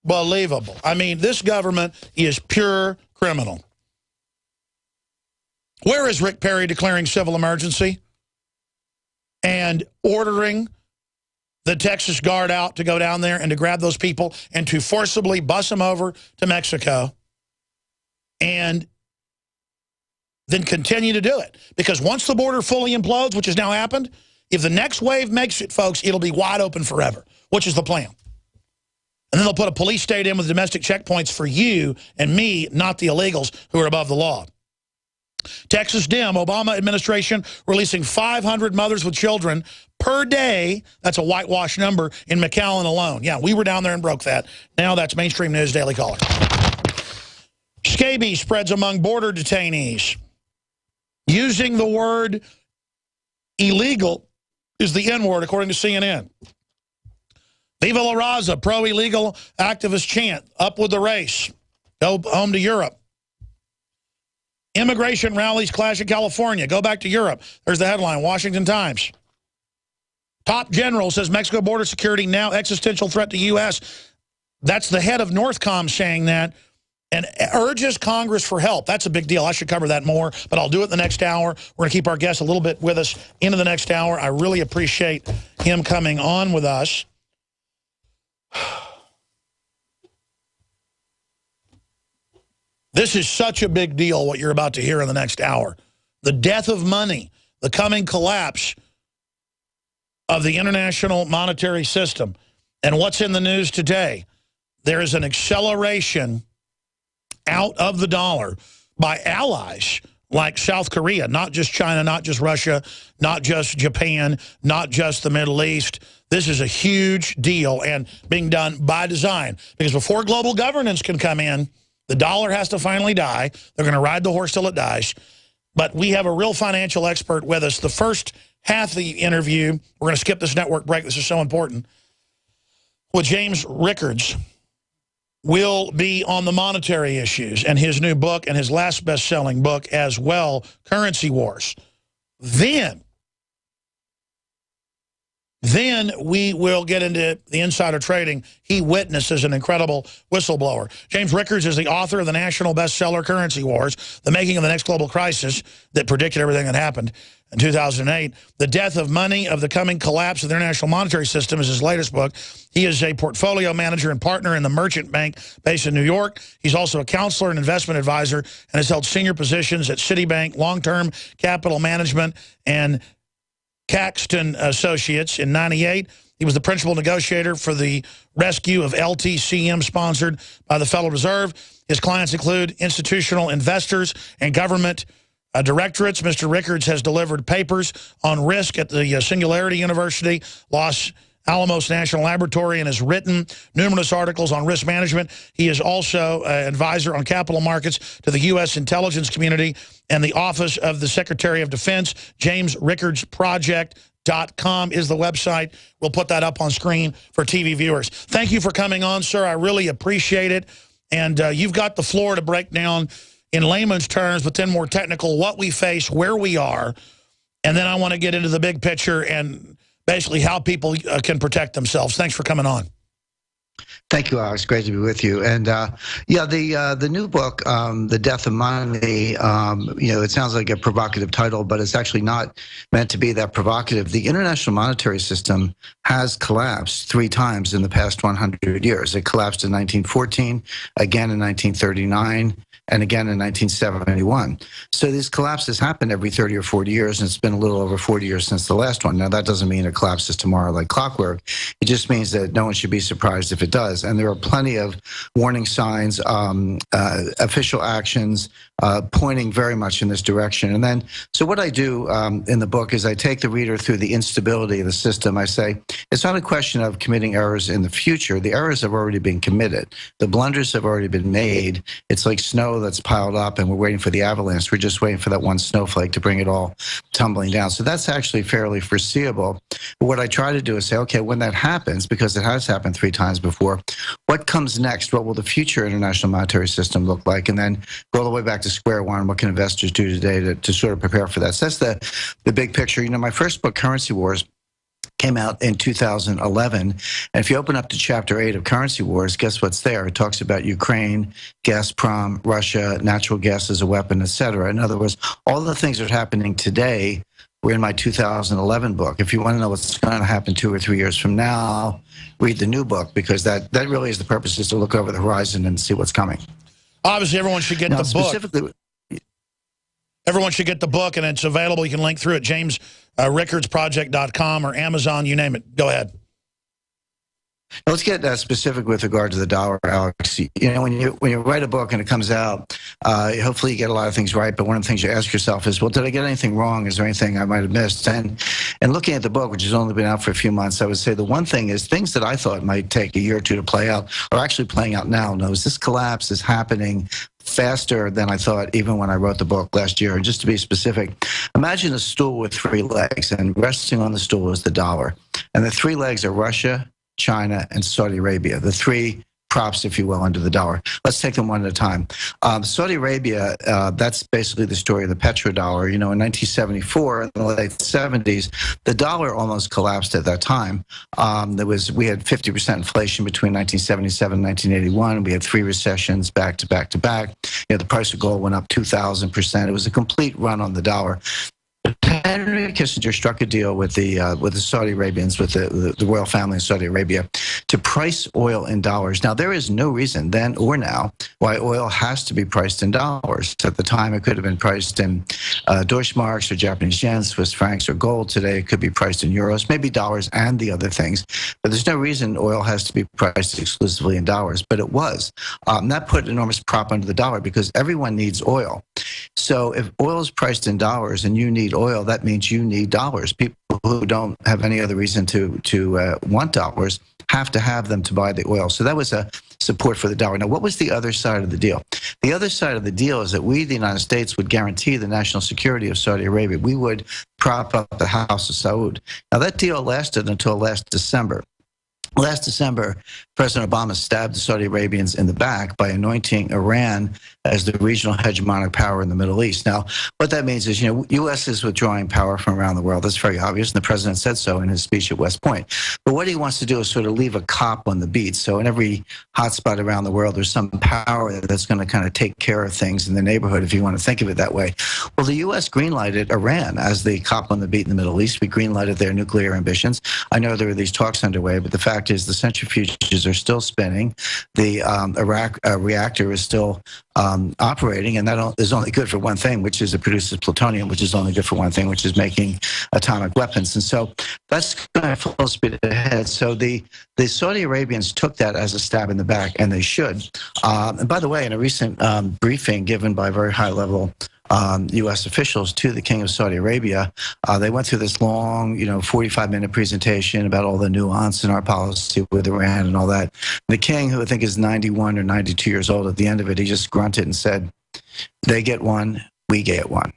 Unbelievable. I mean, this government is pure criminal. Where is Rick Perry declaring civil emergency and ordering the Texas Guard out to go down there and to grab those people and to forcibly bus them over to Mexico and then continue to do it? Because once the border fully implodes, which has now happened, if the next wave makes it, folks, it'll be wide open forever, which is the plan. And then they'll put a police state in with domestic checkpoints for you and me, not the illegals who are above the law. Texas Dem, Obama administration releasing 500 mothers with children per day. That's a whitewash number in McAllen alone. Yeah, we were down there and broke that. Now that's Mainstream News Daily Caller. Scabies spreads among border detainees. Using the word illegal is the N-word, according to CNN. Viva La Raza, pro-illegal activist chant. Up with the race. Go home to Europe. Immigration rallies clash in California. Go back to Europe. There's the headline, Washington Times. Top general says Mexico border security now existential threat to U.S. That's the head of Northcom saying that and urges Congress for help. That's a big deal. I should cover that more, but I'll do it in the next hour. We're going to keep our guests a little bit with us into the next hour. I really appreciate him coming on with us. This is such a big deal, what you're about to hear in the next hour. The death of money, the coming collapse of the international monetary system. And what's in the news today? There is an acceleration out of the dollar by allies like South Korea, not just China, not just Russia, not just Japan, not just the Middle East. This is a huge deal and being done by design. Because before global governance can come in, the dollar has to finally die. They're going to ride the horse till it dies. But we have a real financial expert with us. The first half of the interview, we're going to skip this network break. This is so important. With James Rickards, will be on the monetary issues and his new book and his last best-selling book as well, Currency Wars. Then we will get into the insider trading. He witnesses an incredible whistleblower. James Rickards is the author of the national bestseller Currency Wars, The Making of the Next Global Crisis, that predicted everything that happened in 2008. The Death of Money of the Coming Collapse of the International Monetary System is his latest book. He is a portfolio manager and partner in the Merchant Bank based in New York. He's also a counselor and investment advisor and has held senior positions at Citibank, Long-Term Capital Management, and Caxton Associates. In '98, he was the principal negotiator for the rescue of LTCM sponsored by the Federal Reserve. His clients include institutional investors and government directorates. Mr. Rickards has delivered papers on risk at the Singularity University, Los Alamos National Laboratory, and has written numerous articles on risk management. He is also an advisor on capital markets to the U.S. intelligence community and the Office of the Secretary of Defense. JamesRickardsProject.com is the website. We'll put that up on screen for TV viewers. Thank you for coming on, sir. I really appreciate it. And you've got the floor to break down in layman's terms, but then more technical, what we face, where we are. And then I want to get into the big picture and basically how people can protect themselves. Thanks for coming on. Thank you, Alex. Great to be with you. And yeah, the new book, The Death of Money, you know, it sounds like a provocative title, but it's actually not meant to be that provocative. The international monetary system has collapsed 3 times in the past 100 years. It collapsed in 1914, again in 1939, and again in 1971. So these collapses happen every 30 or 40 years, and it's been a little over 40 years since the last one. Now, that doesn't mean it collapses tomorrow like clockwork. It just means that no one should be surprised if it does. And there are plenty of warning signs, official actions pointing very much in this direction. And then, so what I do in the book is I take the reader through the instability of the system. I say, it's not a question of committing errors in the future. The errors have already been committed. The blunders have already been made. It's like snow that's piled up and we're waiting for the avalanche. We're just waiting for that one snowflake to bring it all tumbling down. So that's actually fairly foreseeable. But what I try to do is say, okay, when that happens, because it has happened 3 times before, what comes next? What will the future international monetary system look like? And then go all the way back to square one. What can investors do today to sort of prepare for that? So that's the big picture. You know, my first book, Currency Wars, came out in 2011. And if you open up to Chapter 8 of Currency Wars, guess what's there? It talks about Ukraine, Gazprom, Russia, natural gas as a weapon, et cetera. In other words, all the things that are happening today were in my 2011 book. If you want to know what's going to happen 2 or 3 years from now, read the new book, because that really is the purpose, is to look over the horizon and see what's coming. Obviously, everyone should get the book. Everyone should get the book, and it's available. You can link through at JamesRickardsProject.com or Amazon, you name it. Go ahead. Let's get specific with regard to the dollar, Alex. You know, when you write a book and it comes out, hopefully you get a lot of things right. But one of the things you ask yourself is, well, did I get anything wrong? Is there anything I might have missed? And looking at the book, which has only been out for a few months, I would say the one thing is things that I thought might take a year or two to play out are actually playing out now. No, this collapse is happening faster than I thought, even when I wrote the book last year. And just to be specific, imagine a stool with 3 legs, and resting on the stool is the dollar. And the 3 legs are Russia, China, and Saudi Arabia, the 3 props, if you will, under the dollar. Let's take them one at a time. Saudi Arabia, that's basically the story of the petrodollar. You know, in 1974, in the late 70s, the dollar almost collapsed at that time. We had 50% inflation between 1977 and 1981. We had 3 recessions back to back to back. You know, the price of gold went up 2,000%. It was a complete run on the dollar. Henry Kissinger struck a deal with the Saudi Arabians, with the royal family in Saudi Arabia, to price oil in dollars. Now, there is no reason then or now why oil has to be priced in dollars. At the time, it could have been priced in Deutschmarks or Japanese yen, Swiss francs, or gold. Today, it could be priced in euros, maybe dollars and the other things. But there's no reason oil has to be priced exclusively in dollars. But it was. And that put enormous prop under the dollar, because everyone needs oil. So if oil is priced in dollars and you need oil, that means you need dollars. People who don't have any other reason to want dollars have to have them to buy the oil. So that was a support for the dollar. Now, what was the other side of the deal? The other side of the deal is that we, the United States, would guarantee the national security of Saudi Arabia. We would prop up the House of Saud. Now, that deal lasted until last December. Last December, President Obama stabbed the Saudi Arabians in the back by anointing Iran as the regional hegemonic power in the Middle East. Now, what that means is, you know, U.S. is withdrawing power from around the world. That's very obvious, and the president said so in his speech at West Point. But what he wants to do is sort of leave a cop on the beat. So in every hotspot around the world, there's some power that's going to kind of take care of things in the neighborhood, if you want to think of it that way. Well, the U.S. greenlighted Iran as the cop on the beat in the Middle East. We greenlighted their nuclear ambitions. I know there are these talks underway, but the fact is the centrifuges are still spinning. The Iraq reactor is still operating, and that is only good for one thing, which is it produces plutonium, which is only good for one thing, which is making atomic weapons. And so that's going full speed ahead. So the Saudi Arabians took that as a stab in the back, and they should. And by the way, in a recent briefing given by very high-level U.S. officials to the King of Saudi Arabia, they went through this long, 45-minute presentation about all the nuance in our policy with Iran and all that. The King, who I think is 91 or 92 years old, at the end of it, he just grunted and said, "They get one, we get one."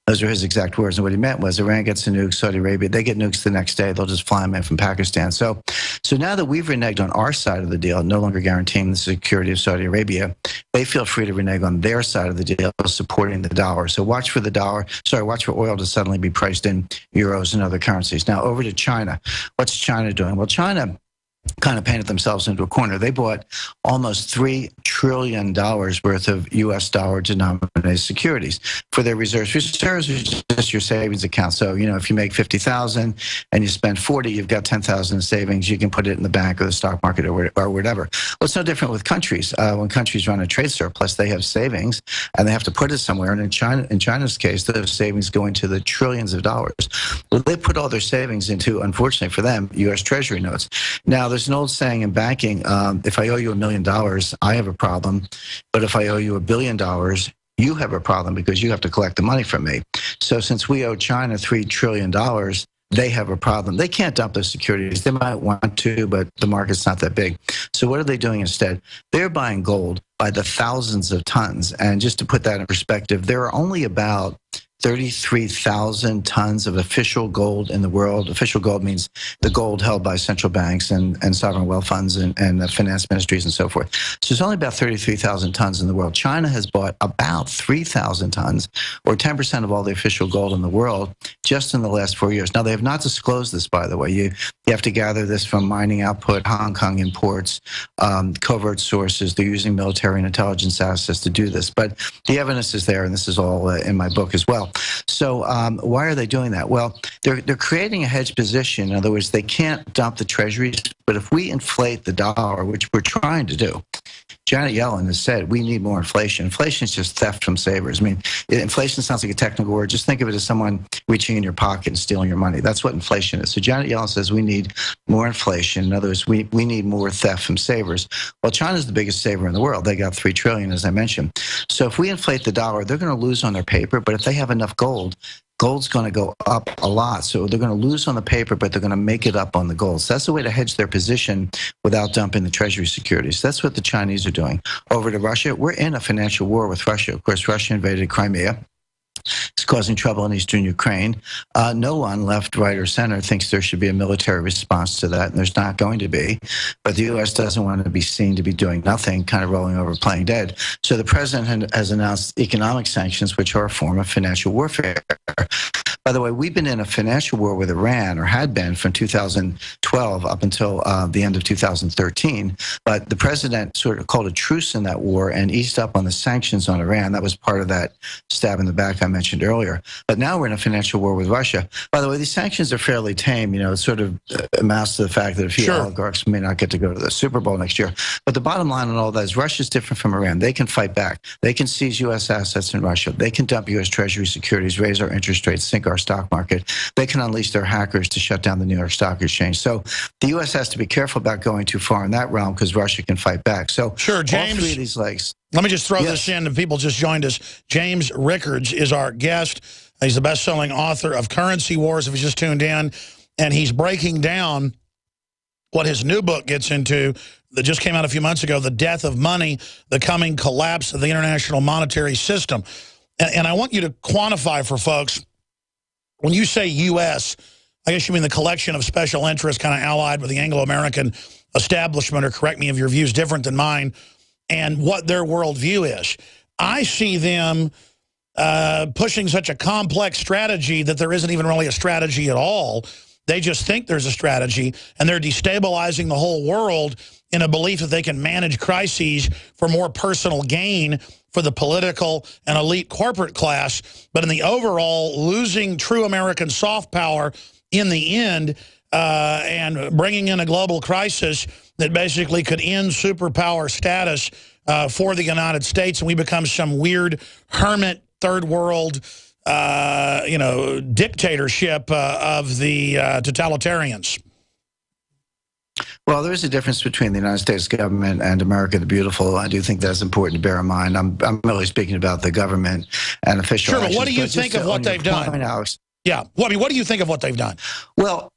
Those are his exact words. And what he meant was Iran gets a nuke, Saudi Arabia, they get nukes the next day. They'll just fly them in from Pakistan. So now that we've reneged on our side of the deal, no longer guaranteeing the security of Saudi Arabia, they feel free to renege on their side of the deal, supporting the dollar. So watch for oil to suddenly be priced in euros and other currencies. Now over to China. What's China doing? Well, China kind of painted themselves into a corner. They bought almost $3 trillion worth of U.S. dollar denominated securities for their reserves. Reserves are just your savings account. So, if you make $50,000 and you spend $40,000, you've got $10,000 in savings. You can put it in the bank or the stock market or whatever. Well, it's no different with countries. When countries run a trade surplus, they have savings and they have to put it somewhere. And in China's case, those savings go into the trillions of dollars. Well, they put all their savings into, unfortunately for them, U.S. Treasury notes. Now, there's an old saying in banking, if I owe you $1 million, I have a problem. But if I owe you $1 billion, you have a problem because you have to collect the money from me. So since we owe China $3 trillion, they have a problem. They can't dump those securities. They might want to, but the market's not that big. So what are they doing instead? They're buying gold by the thousands of tons. And just to put that in perspective, there are only about 33,000 tons of official gold in the world. Official gold means the gold held by central banks and sovereign wealth funds and finance ministries and so forth. So there's only about 33,000 tons in the world. China has bought about 3,000 tons, or 10% of all the official gold in the world, just in the last 4 years. Now, they have not disclosed this, by the way. You have to gather this from mining output, Hong Kong imports, covert sources. They're using military and intelligence assets to do this. But the evidence is there, and this is all in my book as well. So why are they doing that? Well, they're creating a hedge position. In other words, they can't dump the treasuries, but if we inflate the dollar, which we're trying to do, Janet Yellen has said we need more inflation. Inflation is just theft from savers. I mean, inflation sounds like a technical word. Just think of it as someone reaching in your pocket and stealing your money. That's what inflation is. So Janet Yellen says we need more inflation. In other words, we need more theft from savers. Well, China's the biggest saver in the world. They got $3 trillion, as I mentioned. So if we inflate the dollar, they're going to lose on their paper. But if they have enough gold, gold's going to go up a lot. So they're going to lose on the paper, but they're going to make it up on the gold. So that's the way to hedge their position without dumping the treasury securities. That's what the Chinese are doing. Over to Russia, we're in a financial war with Russia. Of course, Russia invaded Crimea. It's causing trouble in eastern Ukraine. No one, left, right, or center, thinks there should be a military response to that, and there's not going to be. But the U.S. doesn't want to be seen to be doing nothing, kind of rolling over, playing dead. So the president has announced economic sanctions, which are a form of financial warfare. By the way, we've been in a financial war with Iran, or had been from 2012 up until the end of 2013. But the president sort of called a truce in that war and eased up on the sanctions on Iran. That was part of that stab in the back I mentioned earlier. But now we're in a financial war with Russia. By the way, these sanctions are fairly tame. You know, it sort of amounts to the fact that a few oligarchs may not get to go to the Super Bowl next year. But the bottom line on all that is Russia's different from Iran. They can fight back. They can seize U.S. assets in Russia. They can dump U.S. Treasury securities, raise our interest rates, sink our stock market. They can unleash their hackers to shut down the New York Stock Exchange. So the U.S. has to be careful about going too far in that realm because Russia can fight back. So sure, James, all three of these legs. Let me just throw this in, and people just joined us. James Rickards is our guest. He's the best-selling author of Currency Wars, if you just tuned in, and he's breaking down what his new book gets into that just came out a few months ago, The Death of Money, the Coming Collapse of the International Monetary System. And I want you to quantify for folks, when you say U.S., I guess you mean the collection of special interests kind of allied with the Anglo-American establishment, or correct me if your view is different than mine, and what their worldview is. I see them pushing such a complex strategy that there isn't even really a strategy at all. They just think there's a strategy, and they're destabilizing the whole world in a belief that they can manage crises for more personal gain for the political and elite corporate class, but in the overall, losing true American soft power in the end, and bringing in a global crisis that basically could end superpower status for the United States, and we become some weird hermit third world dictatorship of the totalitarians. Well, there is a difference between the United States government and America the Beautiful. I do think that's important to bear in mind. I'm really speaking about the government and official actions. Sure, but what do you think of what they've done? Alex, yeah, well, I mean, what do you think of what they've done? Well,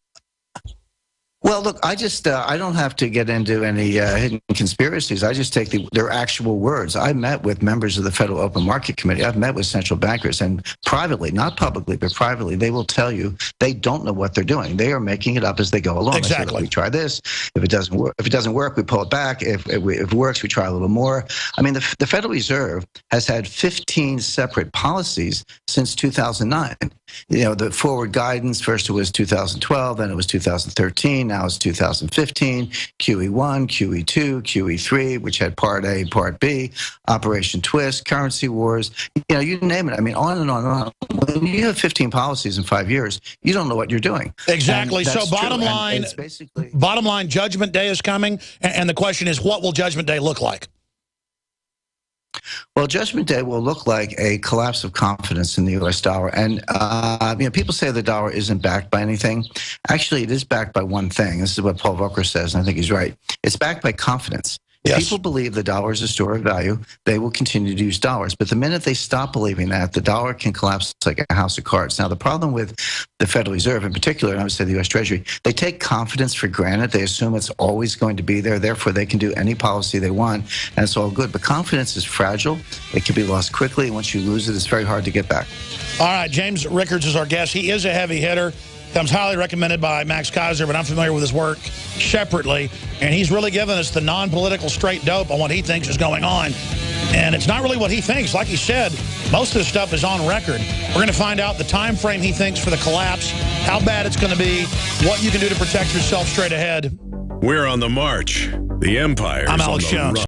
look, I just I don't have to get into any hidden conspiracies. I just take their actual words. I met with members of the Federal Open Market Committee. I've met with central bankers, and privately, not publicly, but privately, they will tell you they don't know what they're doing. They are making it up as they go along. Exactly. They say, we try this. If it doesn't work, we pull it back. If it works, we try a little more. I mean, the Federal Reserve has had 15 separate policies since 2009. You know, the forward guidance, first it was 2012, then it was 2013, now it's 2015, QE1, QE2, QE3, which had Part A, Part B, Operation Twist, Currency Wars, you know, you name it. I mean, on and on and on. When you have 15 policies in 5 years, you don't know what you're doing. Exactly. So bottom line, bottom line, Judgment Day is coming, and the question is, what will Judgment Day look like? Well, Judgment Day will look like a collapse of confidence in the U.S. dollar. And, you know, people say the dollar isn't backed by anything. Actually, it is backed by one thing. This is what Paul Volcker says, and I think he's right. It's backed by confidence. Yes. People believe the dollar is a store of value, they will continue to use dollars. But the minute they stop believing that, the dollar can collapse like a house of cards. Now, the problem with the Federal Reserve in particular, and I would say the U.S. Treasury, they take confidence for granted. They assume it's always going to be there. Therefore, they can do any policy they want, and it's all good. But confidence is fragile. It can be lost quickly. And once you lose it, it's very hard to get back. All right, James Rickards is our guest. He is a heavy hitter. Comes highly recommended by Max Keiser, but I'm familiar with his work separately. And he's really given us the non-political straight dope on what he thinks is going on. And it's not really what he thinks. Like he said, most of this stuff is on record. We're going to find out the time frame he thinks for the collapse, how bad it's going to be, what you can do to protect yourself straight ahead. We're on the march. The Empire's I'm on Alex the Jones. run.